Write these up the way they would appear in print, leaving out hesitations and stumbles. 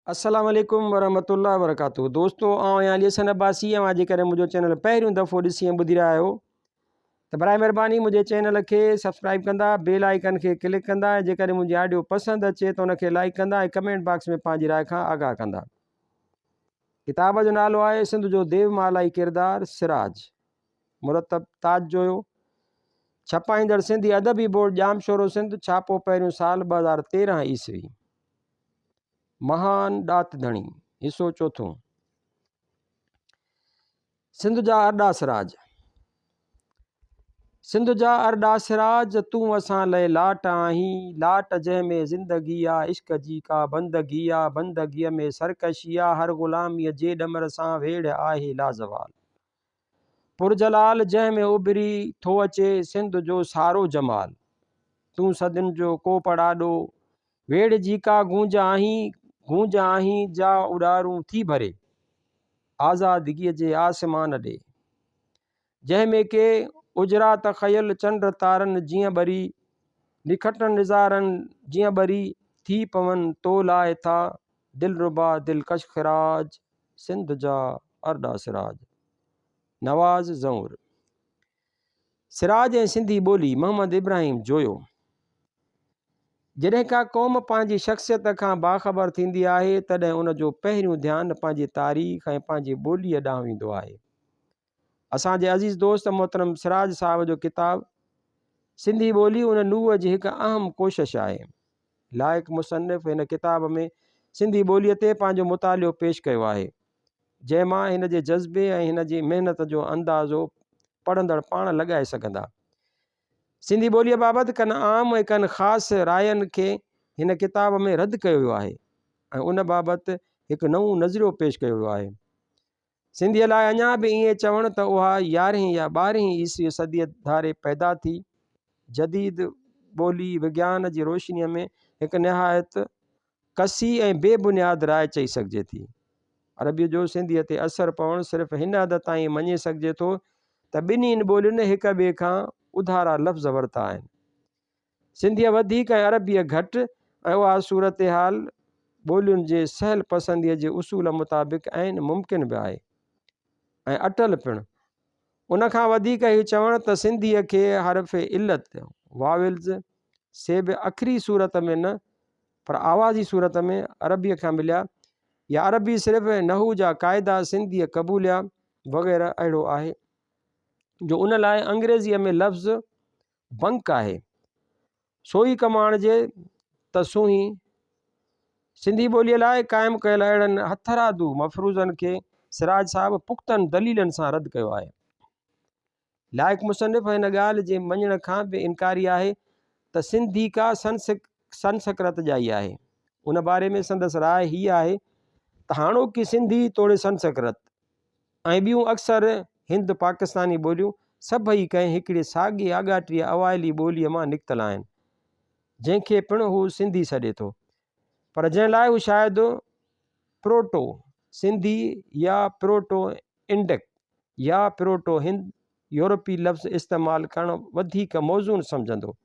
अस्सलाम वालेकुम वरहमतुल्लाहि वबरकातुहू। दोस्तों आउं लिसन अब्बासी अॼु करे मुझो चैनल पहिरियों दफ़ो ॾिसी ॿुधी रहिया आहियो त बराए महिरबानी मुझे चैनल के सब्सक्राइब कंदा, बेल आइकन के क्लिक कंदा, जेकर मुझी ऑडियो पसंद अचे तो उनके लाइक कंदा, कमेंट बॉक्स में पंहिंजी राय खां आगाह कंदा। किताब जो नालो आहे सिंध जो देवमालाई किरदार सिराज, मुरतब ताज जो छपाईंदड़ सिंधी अदबी बोर्ड जामशोरो सिंध, छापो पहिरियों साल 2013 ईस्वी। महान ॾात धणी, हिस्सो चौथों। सिंध जा अरॾा सिराज। सिंध जा अरॾा सिराज, तूं असां लाइ लाट आहीं, लाट जंहिंमें ज़िंदगी आ, इश्क जी का बंदगी आ, बंदगीअ में सरकशी आ, हर ग़ुलामीअ जे ॾमर सां वेड़ आहे लाज़वाल। पुरजलाल जंहिंमें उभरी थो अचे सिंध जो सारो जमाल, तूं सदियुनि जो कोपड़ आॾो, वेड़ जी का गूंज आहीं जा उॾारूं थी भरे, आज़ादगीअ जे आसमान ॾे, जंहिंमें के उजरा तख़यल चंड तारनि जीअं ॿरी, निखटनि निज़ारनि जीअं ॿरी, थी पवनि तो लाइ था दिलरुबा दिलकश ख़िराज। सिंध जा अरॾा सिराज। नवाज़ ज़ऊर। सिराज ऐं सिंधी ॿोली। मोहम्मद इब्राहिम जोयो। जॾहिं का क़ौम पंहिंजी शख़्सियत खां बाख़बर थींदी आहे तॾहिं उनजो पहिरियों ध्यानु पंहिंजी तारीख़ ऐं पंहिंजी ॿोलीअ ॾांहुं वेंदो आहे। असांजे अज़ीज़ दोस्त मोहतरम सिराज साहब जो किताब सिंधी ॿोली उन नूह जी हिकु अहम कोशिश आहे। लाइक़ मुसन्निफ़ हिन किताब में सिंधी ॿोलीअ ते पंहिंजो मुतालियो पेश कयो आहे, जंहिंमां हिन जे जज़्बे ऐं हिन जी महिनत जो अंदाज़ो पढ़ंदड़ पाण लॻाए सघंदा। सिंधी ॿोलीअ बाबति कनि आम ऐं कनि ख़ासि रायनि खे हिन किताब में रद्द कयो वियो आहे ऐं उन बाबति हिकु नओं नज़रियो पेश कयो वियो आहे। सिंधीअ लाइ अञा बि ईअं चवण त उहा 11हीं या 12हीं ईस्वी सदीअ धारे पैदा थी, जदीद ॿोली विज्ञान जी रोशनीअ में हिकु निहायत कसी ऐं बेबुनियाद राय चई सघिजे थी। अरबीअ जो सिंधीअ ते असरु पवणु सिर्फ़ु हिन हद ताईं मञे सघिजे थो त ॿिन्हिनि ॿोलियुनि हिक ॿिए खां उधारा लफ़्ज़ वरिता आहिनि। सिंधीअ वधीक ऐं अरबीअ घटि ऐं उहा सूरत हाल ॿोलियुनि जे सहल पसंदीअ जे उसूल मुताबिक़ ऐं मुमकिन बि आहे ऐं अटल पिणु। उनखां वधीक हीउ चवणु त सिंधीअ खे हरफ़ इल्लत वाविल्स से बि आख़िरी सूरत में न पर आवाज़ी सूरत में अरबीअ खां मिलिया, या अरबी सिर्फ़ु नहू जा क़ाइदा सिंधीअ क़बूलिया वग़ैरह अहिड़ो आहे जो उन लाइ अंग्रेज़ीअ में लफ़्ज़ बंक आहे। सोई कमाण जे त सुही सिंधी ॿोलीअ लाइ क़ाइमु कयल अहिड़नि हथरादू मफ़रूज़नि खे सिराज साहिबु पुख़्तनि दलीलनि सां रद्द कयो आहे। लाइक़ मुसन्निफ़ हिन ॻाल्हि जे मञण खां बि इनकारी आहे त सिंधी का संस्कृत जाई आहे। उन बारे में संदसि राय हीअ आहे त हाणोकी सिंधी तोड़े संस्कृत ऐं ॿियूं अक्सर हिंद पाकिस्तानी ॿोलियूं सभई कंहिं हिकिड़े साॻी आॻाटीअ अवाइली ॿोलीअ मां निकितल आहिनि, जंहिंखे पिणु हू सिंधी सॾे थो, पर जंहिं लाइ हू शायदि प्रोटो सिंधी या प्रोटो इंडिक या प्रोटो हिंद यूरोपी लफ़्ज़ इस्तेमालु करणु वधीक मौज़ून सम्झंदो।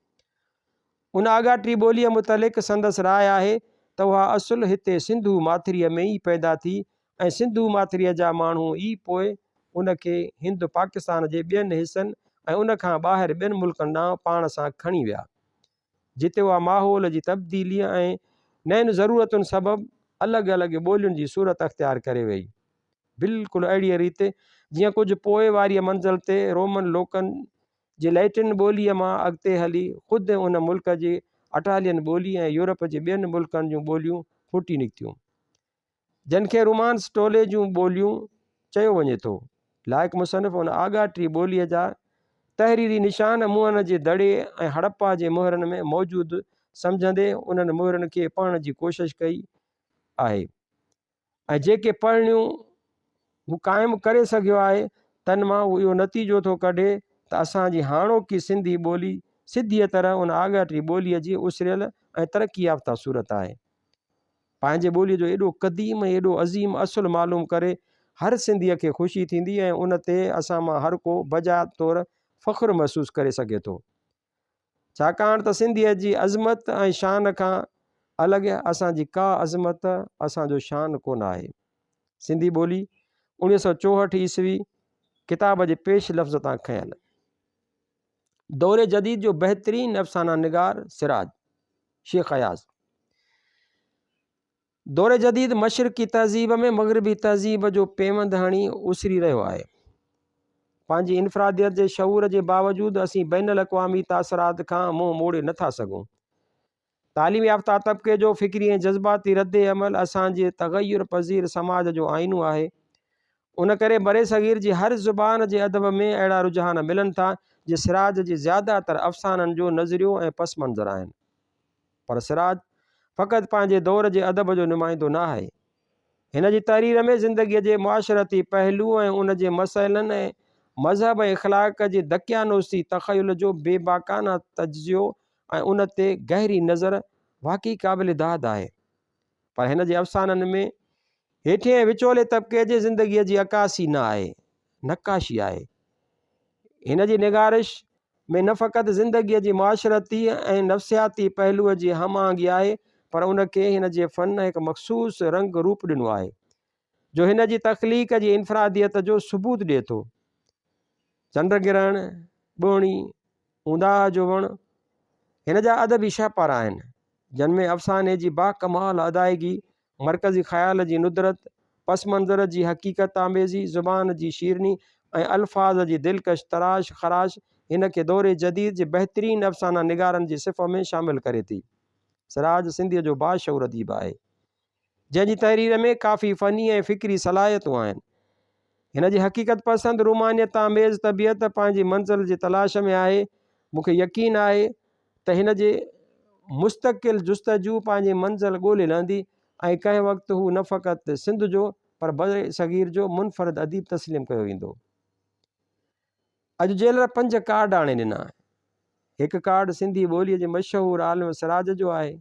उन आॻाटी ॿोलीअ मुतलिक़ संदसि राय आहे त उहा असुलु हिते सिंधू माथिरीअ में ई पैदा थी ऐं सिंधू माथिरीअ जा माण्हू ई पोइ उनखे हिंद पाकिस्तान जे ॿियनि हिसनि ऐं उनखां ॿाहिरि ॿियनि मुल्कनि ॾांहुं पाण सां खणी विया, जिते उहा माहौल जी तब्दीलीअ ऐं नयुनि ज़रूरतुनि सबबि अलॻि अलॻि ॿोलियुनि जी सूरत अख़्तियार करे वई। बिल्कुलु अहिड़ीअ रीति जीअं कुझु पोइ वारीअ मंज़िल ते रोमन लोकनि जे लैटिन ॿोलीअ मां अॻिते हली ख़ुदि उन मुल्क जे अटालियन ॿोली ऐं यूरोप जे ॿियनि मुल्कनि जूं ॿोलियूं फूटी निकितियूं, जिनखे रोमांस टोले जूं ॿोलियूं चयो वञे थो। लाइक़ मुसन्निफ़ उन आॻाटी ॿोलीअ जा तहरीरी निशान मुअन जे दड़े ऐं हड़प्पा जे मुहरनि में मौजूदु सम्झंदे उन्हनि मुहरनि खे पढ़ण जी कोशिशि कई आहे ऐं जेके पढ़णियूं हू क़ाइमु करे सघियो आहे तन मां उहो इहो नतीजो थो कढे त असांजी हाणोकी सिंधी ॿोली सिधीअ तरह उन आॻाटी ॿोलीअ जी उसिरियल ऐं तरक़ी याफ़्ता सूरत आहे। पंहिंजे ॿोलीअ जो एॾो क़दीम ऐं एॾो अज़ीम असुलु मालूम करे हर सिंधीअ खे ख़ुशी थींदी ऐं उन ते असां मां हर को बजा तौरु फ़ख़्रु महसूसु करे सघे थो, छाकाणि त सिंधीअ जी अज़मत ऐं शान खां अलॻि आहे, असांजी का अज़मत असांजो शान कोन आहे। सिंधी ॿोली 1964 ईस्वी किताब जे पेश लफ़्ज़ तां खयल। दौरे जदीद जो बहितरीन अफ़साना निगार सिराज शेख अयाज़। दौरे जदीद मशरक़ी तहज़ीब में मग़रिबी तहज़ीब जो पेवंद हणी उसरी रहियो आहे। पंहिंजी इनफ़रादियत जे शऊर जे बावजूदि असीं बैनुल अक़वामी तासरात खां मुंहुं मोड़े नथा सघूं। तालीम याफ़्ता तबिके जो फ़िक्री ऐं जज़्बाती रद्द अमल असांजे तग़य्युर पज़ीर समाज जो आईनो आहे। उन करे बरे सग़ीर जी हर ज़ुबान जे अदब में अहिड़ा रुझान मिलनि था जे सिराज जी ज़्यादातर अफ़साननि जो नज़रियो ऐं पस मंज़र आहिनि। पर सिराज फ़क़ति पंहिंजे दौर जे अदब जो नुमाइंदो न आहे। हिन जी तहरीर में ज़िंदगीअ जे मुआशरती पहलू ऐं उन जे मसइलनि ऐं मज़हब ऐं इख़लाक़ जे दकियानूसी तख़युल जो बेबाकाना तज्ज़ियो ऐं उन ते गहरी नज़र वाक़ई क़ाबिल दाद आहे। पर हिन जे अफ़साननि में हेठिएं ऐं विचोले तबिके जे ज़िंदगीअ जी अकासी न आहे, नक़ाशी आहे। हिन जी निगारिश में न फ़क़ति ज़िंदगीअ जी मुआशरती ऐं नफ़्सियाती पहलूअ जी हमआहंगी आहे, पर उनखे हिन जे फ़न हिकु मख़सूस रंग रूप ॾिनो आहे जो हिन जी तख़लीक़ जी इनफ़रादियत जो सबूत ॾिए थो। चंड गिरहण, ॿोणी, ऊंदाह जो वणु हिन जा अदबी शाहपारा आहिनि, जिन में अफ़साने जी बाकमाल अदायगी, मरकज़ी ख़्याल जी नुदरत, पस मंज़र जी हक़ीक़त आमेज़ी, ज़ुबान जी शीरनी ऐं अल्फाज़ जी दिलकश तराश ख़राश हिन खे दौरे जदीद जे बहितरीन अफ़साना निगारनि जी सिफ़ में शामिल करे थी। सिराज सिंधीअ जो बाशऊर अदीब आहे, जंहिंजी तहरीर में काफ़ी फ़नी ऐं फ़िक्री सलाहियतूं आहिनि। हिन जी हक़ीक़त पसंद रुमानियत आमेज़ तबियत पंहिंजी मंज़िल जी तलाश में आहे। मूंखे यकीन आहे त हिन जे मुस्तक़िल जुस्तजू पंहिंजी मंज़िल ॻोल्हे लहंदी ऐं कंहिं वक़्तु हू न फ़क़ति सिंध जो पर बरे सग़ीर जो मुनफ़रिद अदीब तस्लीम कयो वेंदो। अॼु जेलर 5 कार्ड आणे ॾिना। हिकु कार्ड सिंधी ॿोलीअ जे मशहूरु आलिम सिराज जो आहे,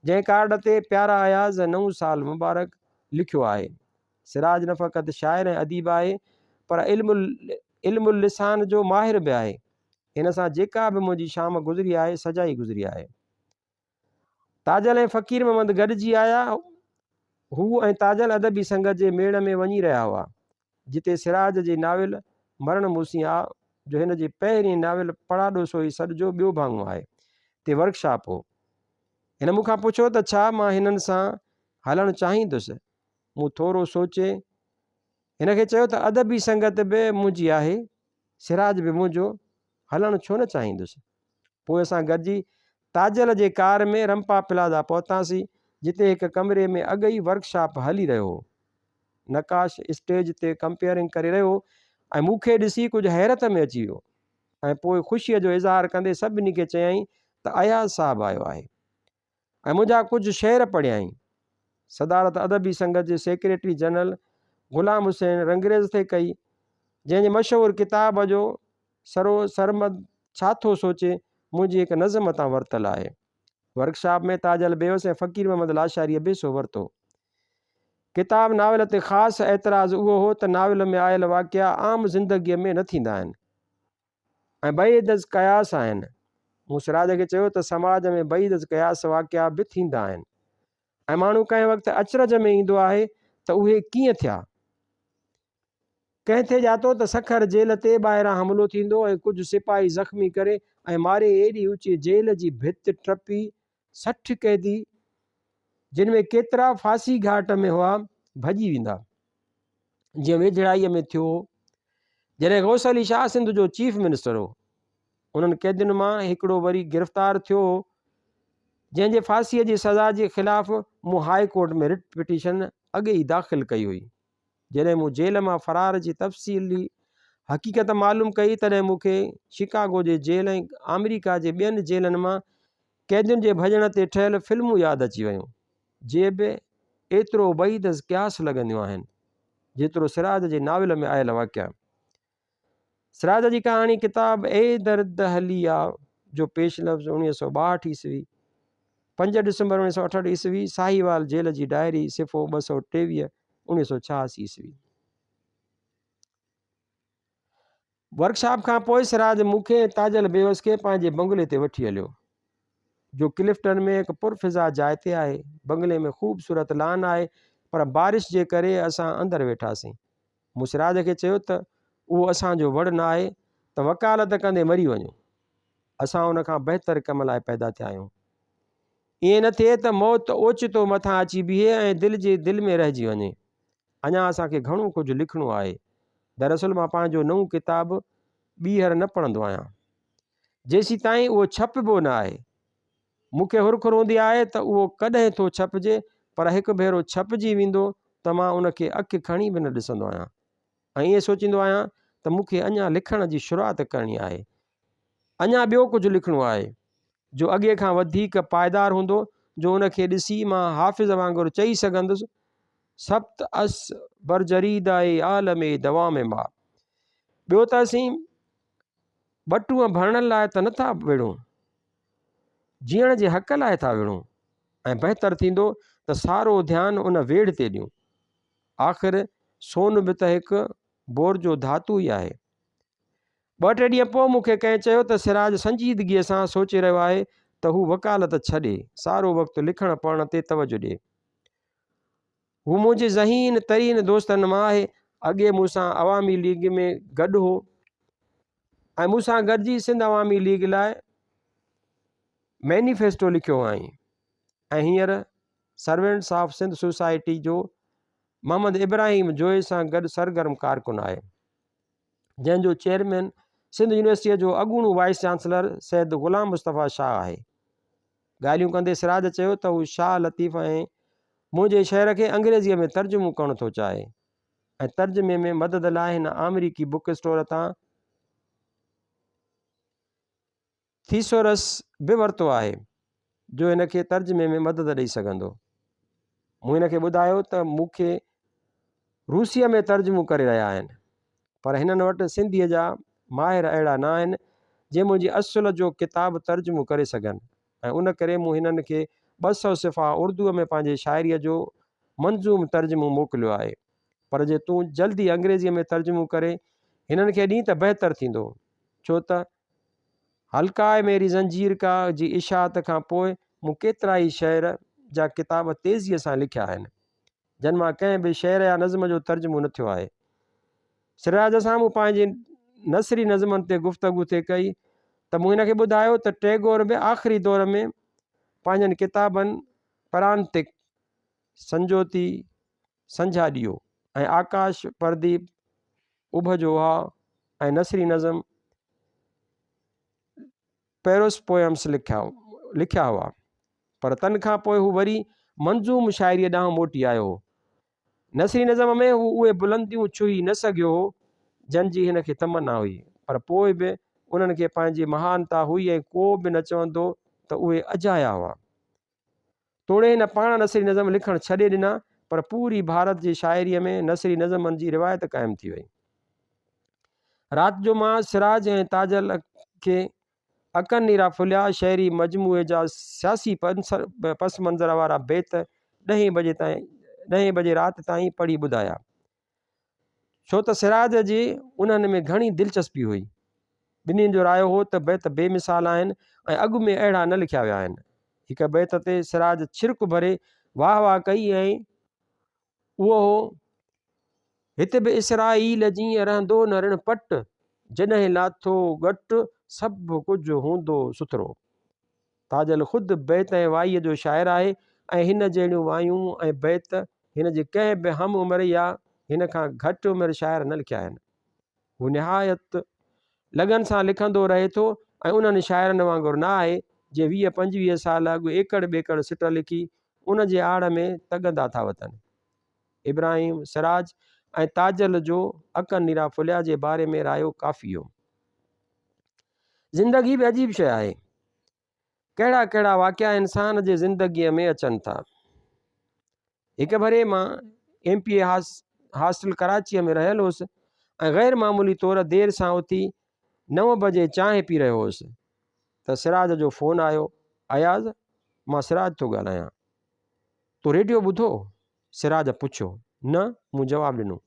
जंहिं कार्ड ते प्यारा अयाज़ 9 साल मुबारक लिखियो आहे। सिराज न फ़क़ति शाइर ऐं अदीब आहे पर इल्मुल लिसान जो माहिर बि आहे। हिन सां जेका बि मुंहिंजी शाम गुज़री आहे सजाई गुज़री आहे। ताजल ऐं फ़कीर मोहम्मद गॾिजी आया। हू ऐं ताजल अदबी संगत जे मेड़ में वञी रहिया हुआ, जिते सिराज जी नाविल मरण मूसिया जो हिन जी पहिरीं नाविल पढ़ाॾो सोई सॾ जो ॿियो भाङो आहे ते वर्कशॉप हो। हिन मूंखां पुछो त छा मां हिननि सां हलणु चाहींदुसि। मूं थोरो सोचे हिन खे चयो त अदबी संगत बि मुंहिंजी आहे, सिराज बि मुंहिंजो, हलणु छो न चाहींदुसि। पोइ असां गॾिजी ताजल जे कार में रंपा प्लाज़ा पहुतासीं, जिते हिकु कमरे में अॻ ई वर्कशॉप हली रहियो हो। नक़ाश स्टेज ते कंपेयरिंग करे रहियो ऐं मूंखे ॾिसी कुझु हैरत में अची वियो ऐं पोइ ख़ुशीअ जो इज़हार कंदे सभिनी खे चयाईं त अयाज़ साहबु आयो आहे ऐं मुंहिंजा कुझु शेर पढ़ियाईं। सदारत अदबी संगत जे सेक्रेटरी जनरल ग़ुलाम हुसैन रंगरेज़ ते कई, जंहिंजे मशहूरु किताब जो सरो सरमद छा थो सोचे मुंहिंजी हिकु नज़म तां वरितल आहे। वर्कशॉप में ताजल बेवस ऐं फ़कीर मोहम्मद लाशारीअ बेसो वरितो। किताब नाविल ते ख़ासि एतिराज़ उहो हो त नाविल में आयल वाक़िया आम ज़िंदगीअ में न थींदा आहिनि ऐं बईदज़ क़यास आहिनि। मूं सिराज खे चयो त समाज में बईदज़ क़यास वाक़िया बि थींदा आहिनि ऐं माण्हू कंहिं वक़्तु अचरज में ईंदो आहे त उहे कीअं थिया। कंहिं थे ॼातो त सखर जेल ते ॿाहिरां हमिलो थींदो ऐं कुझु सिपाही ज़ख़्मी करे ऐं मारे एॾी ऊची जेल जी भित टपी 60 कैदी, जिन में केतिरा फांसी घाट में हुआ, भॼी वेंदा। जीअं वेझड़ाईअ में थियो जॾहिं गौस अली शाह सिंध जो चीफ मिनिस्टर हो। उन्हनि कैदियुनि मां हिकिड़ो वरी गिरफ़्तार थियो, जंहिंजे फांसीअ जी सज़ा जे ख़िलाफ़ मूं हाई कोर्ट में रिट पिटीशन अॻे ई दाख़िल कई हुई। जॾहिं मूं जेल मां फ़रार जी तफ़सीली हक़ीक़त मालूम कई तॾहिं मूंखे शिकागो जे जेल ऐं अमेरिका जे ॿियनि जेलनि मां कैदियुनि जे भॼण ते ठहियल फिल्मूं यादि अची वियूं, जे बि एतिरो बईदज़ क़यास लॻंदियूं आहिनि जेतिरो सिराज जे नाविल में आयल वाक़िया। सिराज जी कहाणी किताब ए दर्द हलिया जो पेश लफ़्ज़ 1962 ईस्वी, 5 डिसंबर 1968 ईस्वी, साहिवाल जेल जी डायरी, सिफ़ो 223, 1986 ईस्वी। वर्कशॉप खां पोइ सिराज मूंखे ताजल बेवस खे पंहिंजे बंगले ते वठी हलियो, जो क्लिफ्टन में हिकु पुरफ़िज़ा जाइ ते आहे। बंगले में ख़ूबसूरत लान आहे, पर बारिश जे करे असां अंदरि वेठासीं। मूं सिराज खे चयो त उहो असांजो वड़ न आहे त वकालत कंदे मरी वञूं, असां उन खां बहितर कम लाइ पैदा थिया आहियूं। ईअं न थिए त मौत ओचितो मथां अची बीहे ऐं दिलि में रहिजी वञे। अञा असांखे घणो कुझु लिखणो आहे। दरअसल मां पंहिंजो नओं किताबु ॿीहर न पढ़ंदो आहियां जेसीं ताईं उहो छपिबो न आहे। मूंखे हुरख हूंदी आहे त उहो कॾहिं थो छपिजे, पर हिकु भेरो छपिजी वेंदो त मां उनखे अखि खणी बि न ॾिसंदो आहियां ऐं ईअं सोचींदो आहियां त मूंखे अञा लिखण जी शुरूआति करणी आहे। अञा ॿियो कुझु लिखणो आहे जो अॻे खां वधीक पाइदार हूंदो, जो उनखे ॾिसी मां हाफ़िज़ वांगुरु चई सघंदुसि, सब्त अस बरजरीद आलम दवा में मां। ॿियो त असीं बटूअ भरण लाइ त नथा विढ़ूं, जीअण जे हक़ लाइ था विढ़ूं, ऐं बहितर थींदो त सारो ध्यानु उन वेड़ ते ॾियूं। आख़िर सोन बि त हिकु बोर जो धातु ई आहे। 2-3 ॾींहं पोइ मूंखे कंहिं चयो त सिराज संजीदगीअ सां सोचे रहियो आहे त हू वकालत छॾे, सारो वक़्तु लिखण पढ़ण ते तवजो ॾिए। हू मुंहिंजे ज़हीन तरीन दोस्तनि मां आहे। अॻे मूंसां अवामी लीग में गॾु हो ऐं मूंसां गॾिजी सिंध अवामी लीग लाइ मैनिफेस्टो लिखियो आई ऐं हींअर सर्वेंट्स ऑफ सिंध सोसाइटी जो मोहम्मद इब्राहिम जोए सां गॾु सरगर्म कारकुन आहे, जंहिंजो चेयरमैन सिंध यूनिवर्सिटीअ जो अॻूणो वाइस चांसलर सैद ग़ुलाम मुस्तफ़ा शाह आहे। ॻाल्हियूं कंदे सिराज चयो त हू शाह लतीफ़ ऐं मुंहिंजे शहर खे अंग्रेज़ीअ में तर्जुमो करणु थो चाहे ऐं तर्जुमे में मदद लाइ हिन अमरीकी बुक स्टोर तां थीसोरस बि वरितो आहे जो हिनखे तर्जुमे में मदद ॾेई सघंदो। मूं हिनखे ॿुधायो त मूंखे रूसीअ में तर्जुमो करे रहिया आहिनि, पर हिननि वटि सिंधीअ जा माहिर अहिड़ा न आहिनि जे मुंहिंजी असुल जो किताबु तर्जुमो करे सघनि, ऐं उन करे मूं हिननि खे 200 सिफ़ा उर्दूअ में पंहिंजे शाइरीअ जो मंज़ूम तर्जुमो मोकिलियो आहे। पर जे तूं जल्दी अंग्रेज़ीअ में तर्जुमो करे हिननि खे ॾीं त बहितर थींदो, छो त हल्का मेरी ज़ंजीर का जी इशाअत खां पोइ मूं केतिरा ई शेर जा किताब तेज़ीअ सां लिखिया आहिनि, जन मां कंहिं बि शेर या नज़म जो तर्जुमो न थियो आहे। सिराज सां मूं पंहिंजे नसरी नज़मनि ते गुफ़्तगू ते कई त मूं हिनखे ॿुधायो त टैगोर बि आख़िरी दौर में पंहिंजनि किताबनि परांतिक, संजोती, संझा ॾियो ऐं आकाश प्रदीप, उभ जोहा ऐं नसरी नज़म पेरोस पोयम्स लिखिया हुआ, पर तन खां पोइ हू वरी मंज़ूम शाइरीअ ॾांहुं मोटी आयो हो। नसरी नज़म में हू उहे बुलंदियूं छुही न सघियो हो जंहिंजी हिनखे तमन्ना हुई, पर पोइ बि उन्हनि खे पंहिंजी महानता हुई ऐं को बि न चवंदो त उहे अजाया हुआ। तोड़े हिन पाण नसरी नज़म लिखणु छॾे ॾिना, पर पूरी भारत जी शाइरीअ में नसरी नज़मनि जी रिवायत क़ाइमु थी वई। राति जो मां सिराज ऐं ताजल खे अकन नीरा फुलिया शहरी मजमूए जा सियासी पस मंज़र वारा बेत 10 बजे राति ताईं पढ़ी ॿुधाया, छो त सिराज जी उन्हनि में घणी दिलचस्पी हुई। ॿिन्हिनि जो रायो हो त बेत बेमिसाल आहिनि ऐं अॻु में अहिड़ा न लिखिया विया आहिनि। हिकु बेत ते सिराज छिरक भरे वाह वाह कई ऐं उहो हो, हिते बि इसराईल जीअं रहंदो न रिण पट, जॾहिं लाथो घटि सभु कुझु हूंदो सुथरो। ताजल ख़ुदि बैत ऐं वाईअ जो शाइर आहे ऐं हिन जहिड़ियूं वायूं ऐं बैत हिन जे कंहिं बि हम उमिरि या हिन खां घटि उमिरि शाइर न लिखिया आहिनि। हू निहायत लगन सां लिखंदो रहे थो ऐं उन्हनि शाइरनि वांगुरु न आहे जे 20-25 साल अॻु एकड़ ॿेकड़ सिट लिखी उन जे आड़ में तगंदा था वतनि। इब्राहिम, सिराज ऐं ताजल जो अकन नीरा फुलिया जे बारे में रायो काफ़ी हो। ज़िंदगी बि अजीब शइ आहे, कहिड़ा कहिड़ा वाक़िया इंसान जे ज़िंदगीअ में अचनि था। हिकु भेरे मां MPA हॉस्टल कराचीअ में रहियल हुउसि ऐं ग़ैर मामूली तौरु देरि सां उथी 9 बजे चांहि पी रहियो हुउसि त सिराज जो फ़ोन आयो। अयाज़, मां सिराज थो ॻाल्हायां, तो रेडियो ॿुधो? सिराज पुछियो। न, मूं जवाबु ॾिनो।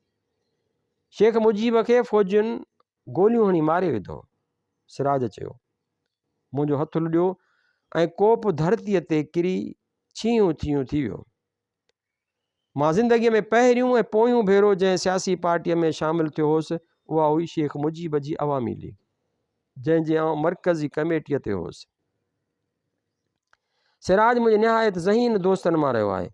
शेख मुजीब खे फ़ौजियुनि गोलियूं हणी मारे विधो, सिराज चयो। मुंहिंजो हथु लुॾियो, ऐं को बि धरतीअ ते किरी छीयूं थियूं थी वियो। मां ज़िंदगीअ में पहिरियों ऐं पोयों भेरो जंहिं सियासी पार्टीअ में शामिलु थियो हुउसि उहा हुई शेख मुजीब जी अवामी लीग, जंहिंजे आउं मरकज़ी कमेटीअ ते हुउसि। सिराज मुंहिंजे निहायत ज़हीन दोस्तनि मां रहियो आहे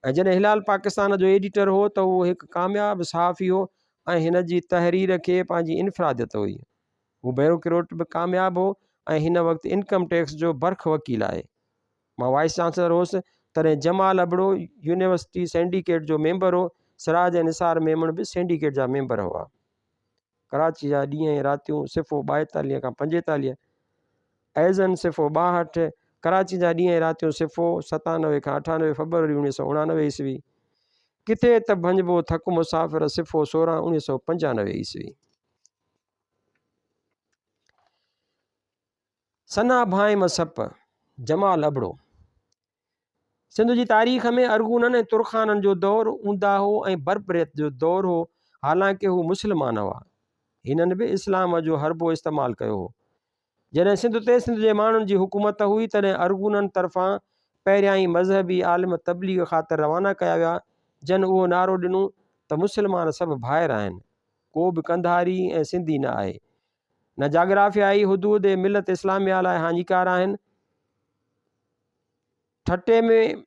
ऐं जॾहिं हिलाल पाकिस्तान जो एडिटर हो त उहो हिकु कामयाबु सहाफ़ी हो ऐं हिन जी तहरीर खे पंहिंजी इनफ़रादियत हुई। हू बैरोक्रेट बि कामयाबु हो ऐं हिन वक़्तु इनकम टैक्स जो बर्ख़ वकील आहे। मां वाइस चांसलर हुउसि, तॾहिं जमाल अबड़ो यूनिवर्सिटी सिंडिकेट जो मेंबर हो। सिराज ऐं निसार मेमण बि सिंडिकेट जा मेंबर हुआ। कराची जा ॾींहं ऐं रातियूं सिफ़ो 42 खां 45, ऐज़न सिफ़ो 62, कराची जा ॾींहं ऐं रातियूं सिफ़ो 97 खां 98 फरवरी 1989 ईस्वी, किथे त भंजबो थक मुसाफ़िर सिफ़ो 16 1995 ईस्वी। सना भाई मसप जमाल अबड़ो। सिंध जी तारीख़ में अरगूननि ऐं तुरखाननि जो दौरु ऊंदा हो ऐं बरबरियत जो दौरु हो। हालांकि हू मुस्लमान हुआ, हिननि बि इस्लाम जो हरबो इस्तेमालु कयो हो। जॾहिं सिंध ते सिंध जे माण्हुनि जी हुकूमत हुई तॾहिं अरगूननि तरफ़ां पहिरियां ई मज़हबी आलिम तबलीग ख़ातिर रवाना कया विया, जन उहो नारो ॾिनो त मुस्लमान सभु भाइर आहिनि, को बि कंधारी ऐं सिंधी न आहे, न जाग्राफियाई हुदूद ऐं मिलत इस्लामिया लाइ हानिकार आहिनि। ठटे में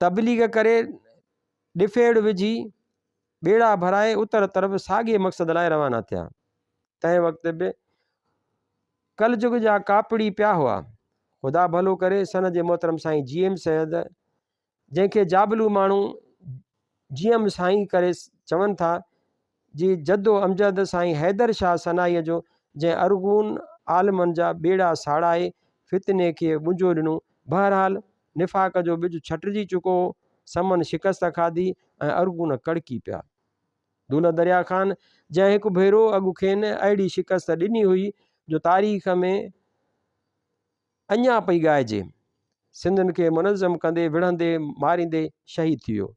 तबलीग करे डिफेड़ विझी बेड़ा भराए उतर तरफ़ साॻिए मक़सद लाइ रवाना थिया। तंहिं वक़्त बि कलजुग जा कापड़ी पिया हुआ। ख़ुदा भलो करे सन जे मोहतरम साईं GM सैयद, जंहिंखे जाबलू माण्हू GM साईं करे चवनि था, जी जद्दो अमजद साईं हैदर शाह सनाईअ जो, जंहिं अरगून आलमनि जा बेड़ा साड़ाए फितने खे मुंझो ॾिनो। बहरहाल निफ़ाक़ जो बिज छटिजी चुको, समन शिकस्त खाधी ऐं अरगून कड़की पिया। दूल्हा दरिया ख़ान जंहिं हिकु भेरो अॻु खेनि अहिड़ी शिकस्त ॾिनी हुई जो तारीख़ में अञा पई ॻाइजे, सिंधियुनि खे मुनज़म कंदे विढ़ंदे मारींदे शहीद थी वियो।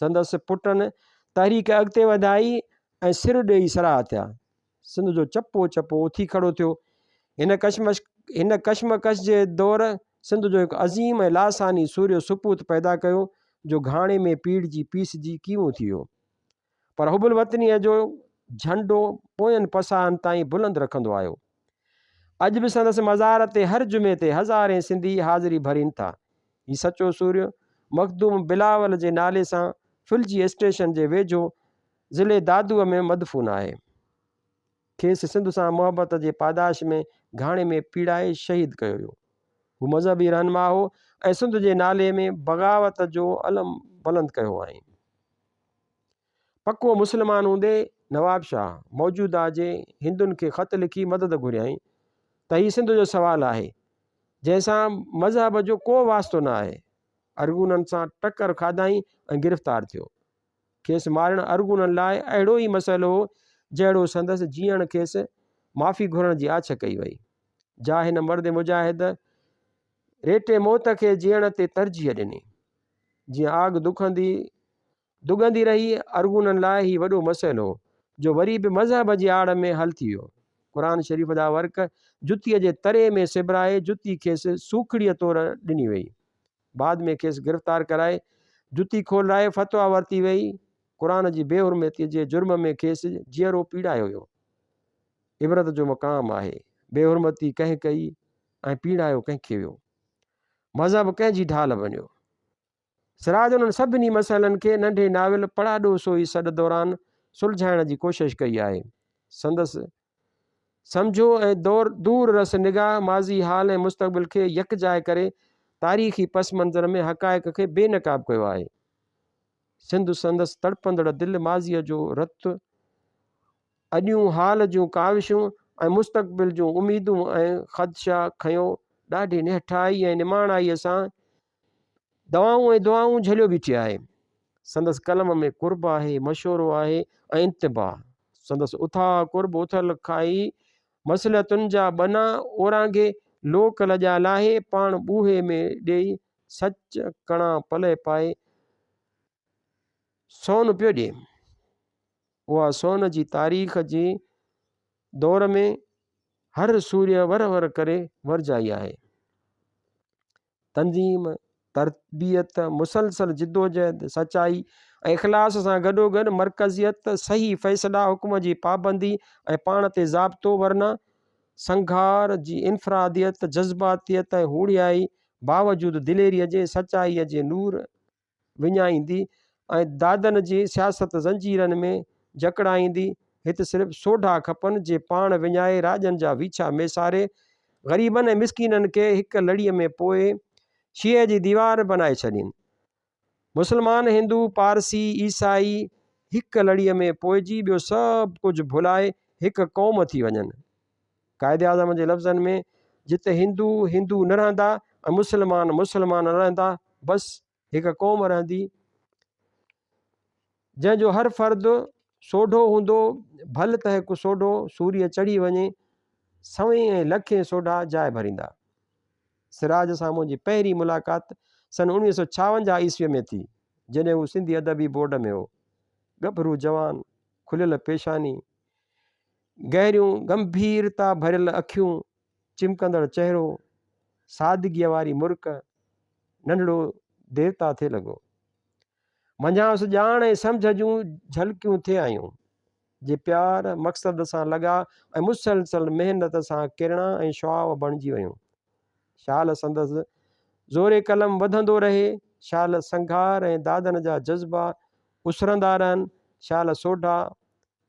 संदसि पुटनि तहरीक अॻिते वधाई ऐं सिर ॾेई सराह थिया। सिंध जो चपो चपो उथी खड़ो थियो। हिन कशमकश जे दौर सिंध जो हिकु अज़ीम ऐं लासानी सूर्य सुपूत पैदा कयो जो घाणे में पीड़ जी पीस जी कीवूं थी वियो। पर हुबुल वतनीअ जो झंडो पोयनि पसाहनि ताईं बुलंद रखंदो आयो। अॼु बि संदसि मज़ार ते हर जुमे ते हज़ारे सिंधी हाज़िरी भरीनि था। हीउ सचो सूर्य मखदूम बिलावल जे नाले सां फिलजी स्टेशन जे वेझो ज़िले दादूअ में मदफ़ून आहे। खेसि सिंध सां मोहबत जे पादाश में घाणे में पीड़ाए शहीद कयो वियो। हू मज़हबी रहनुमा हो ऐं सिंध जे नाले में बग़ावत जो अलम बुलंद कयो आई। पको मुस्लमान हूंदे नवाब शाह मौजूदा जे हिंदुनि खे ख़त लिखी मदद घुरियाई त हीउ सिंध जो सुवालु आहे, जंहिंसां मज़हब जो को वास्तो न आहे। अरगूननि सां टकर खाधाई ऐं गिरफ़्तार थियो। खेसि मारणु अरगूननि लाइ अहिड़ो ई मसइलो हो जहिड़ो संदसि जीअण खेसि माफ़ी घुरण जी आछ कई वई। जा हिन मर्द मुजाहिद रेटे मौत खे जीअण ते तरजीह ॾिनी। जीअं आग दुगंदी रही, अरगूननि लाइ ही वॾो मसइलो हो जो वरी बि मज़हब जी आड़ में हल थी वियो। क़ुरान शरीफ़ जा वर्क जुतीअ जे तरे में सिबराए जुती खेसि सूखड़ीअ तौरु ॾिनी वई। बाद में खेसि गिरफ़्तार कराए जुती खोलाए फ़तवा वरिती वई। क़ुरान जी बेहुरमतीअ जे जुर्म में खेसि जीअरो पीड़ायो वियो। इबरत जो मुक़ाम आहे, बेहुरमती कंहिं कई ऐं पीड़ायो कंहिंखे वियो, मज़हब कंहिंजी ढाल बणियो। सिराज उन्हनि सभिनी मसइलनि खे नंढे नाविल पढ़ाॾो सोई सॾ दौरान सुलझाइण जी कोशिशि कई आहे। संदसि सम्झो ऐं दूर रस निगाह माज़ी हाल ऐं मुस्तक़बिल खे यकजाए करे तारीख़ी पस मंज़र में हक़ाइक़ खे बेनक़ाब कयो आहे। सिंध संदसि तड़पंदड़ दिलि माज़ीअ जो रतु, अॼूं हाल जूं काविशूं ऐं मुस्तक़बिल जूं उमीदूं ऐं ख़दशा खयों ॾाढी निहठाई ऐं निमाणाईअ सां दवाऊं ऐं दुआऊं झलियो बीठी आहे। संदसि कलम में कुर्ब आहे, मशवरो आहे ऐं इंतिबाह। संदसि उथा कुर्ब उथल खाई मसलतुनि जा बना ओरांगे लोक लॼा लाहे पाण बूहे में ॾेई सच कणा पले पाए सोन पियो ॾिए। उहा सोन जी तारीख़ जी दौर में हर सूर्य वर वर करे वरजाई आहे। तंज़ीम, तरबियत, मुसलसल जिद्दोजहद, सचाई ऐं इख़लास सां गॾोगॾु मरकज़ियत, सही फ़ैसिला, हुकुम जी पाबंदी ऐं पाण ते ज़ाब्तो, वरना संघार जी इनफ़रादियत, जज़्बातियत ऐं हूड़ियाई बावजूदु दिलेरीअ जे सचाईअ जे नूर विञाईंदी ऐं दादन जी सियासत ज़ंजीरनि में जकड़ाईंदी। हिते सिर्फ़ु सोढा खपनि जे पाण विञाए राॼनि जा वीछा मेसारे ग़रीबनि ऐं मिसकीननि खे हिक लड़ीअ में पोइ शींहं जी दीवार बनाए छॾीनि। मुस्लमान, हिंदू, पारसी, ईसाई हिक लड़ीअ में पोइजी ॿियो सभु कुझु भुलाए हिक क़ौम थी वञनि। क़ाइदे आज़म जे लफ़्ज़नि में, जिते हिंदू हिंदू न रहंदा ऐं मुस्लमान मुस्लमान न रहंदा, बसि हिक क़ौम रहंदी जंहिंजो हर फ़र्दु सोढो हूंदो। भल त हिकु सोढो सूर्य चढ़ी वञे, सवें ऐं लखे सोढा जाइ भरींदा। सिराज सां मुंहिंजी पहिरीं मुलाक़ात सन 1956 ईस्वीअ में थी, जॾहिं हू सिंधी अदबी बोर्ड में हो। गभरू जवान, खुलियल पेशानी, गहरियूं गंभीरता भरियल अखियूं, चिमकंदड़ चहिरो, सादगीअ वारी मुर्क, नंढड़ो देवता थिए लॻो। मंझांसि ॼाण ऐं सम्झ जूं झलकियूं थिए आयूं, जे प्यार मक़सद सां लॻा ऐं मुसलसल महिनत सां किरणा ऐं शुआव बणिजी वियूं। शाल संदसि ज़ोरे कलम वधंदो रहे, शाल संघार ऐं दादन जा जज़्बा उसरंदा रहनि, शाल सोढा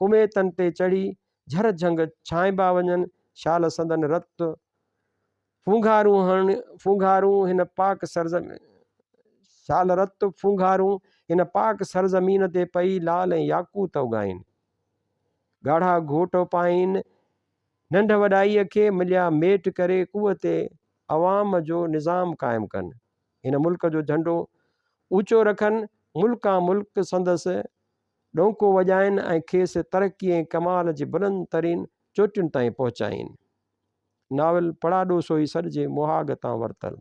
उमेतनि ते चढ़ी झर झंग छांइबा वञनि, शाल संदन रत फूंघारूं हिन पाक सरज़मीन, शाल रत फूंघारूं हिन पाक सरज़मीन ते पई लाल ऐं याकूत उगाइनि। ॻाढ़ा घोट पाइनि, नंढ वॾाईअ खे मिलिया मेट करे कुवते अवाम जो निज़ाम क़ाइमु कनि। हिन मुल्क जो झंडो ऊचो रखनि, मुल्का मुल्क संदसि डोंको वॼाइनि ऐं खेसि तरक़ी ऐं कमाल जी बुलंद तरीन चोटियुनि ताईं पहुचाइनि। नावल पढ़ाॾो सोई सॾिजे मुहाग तां वरितल।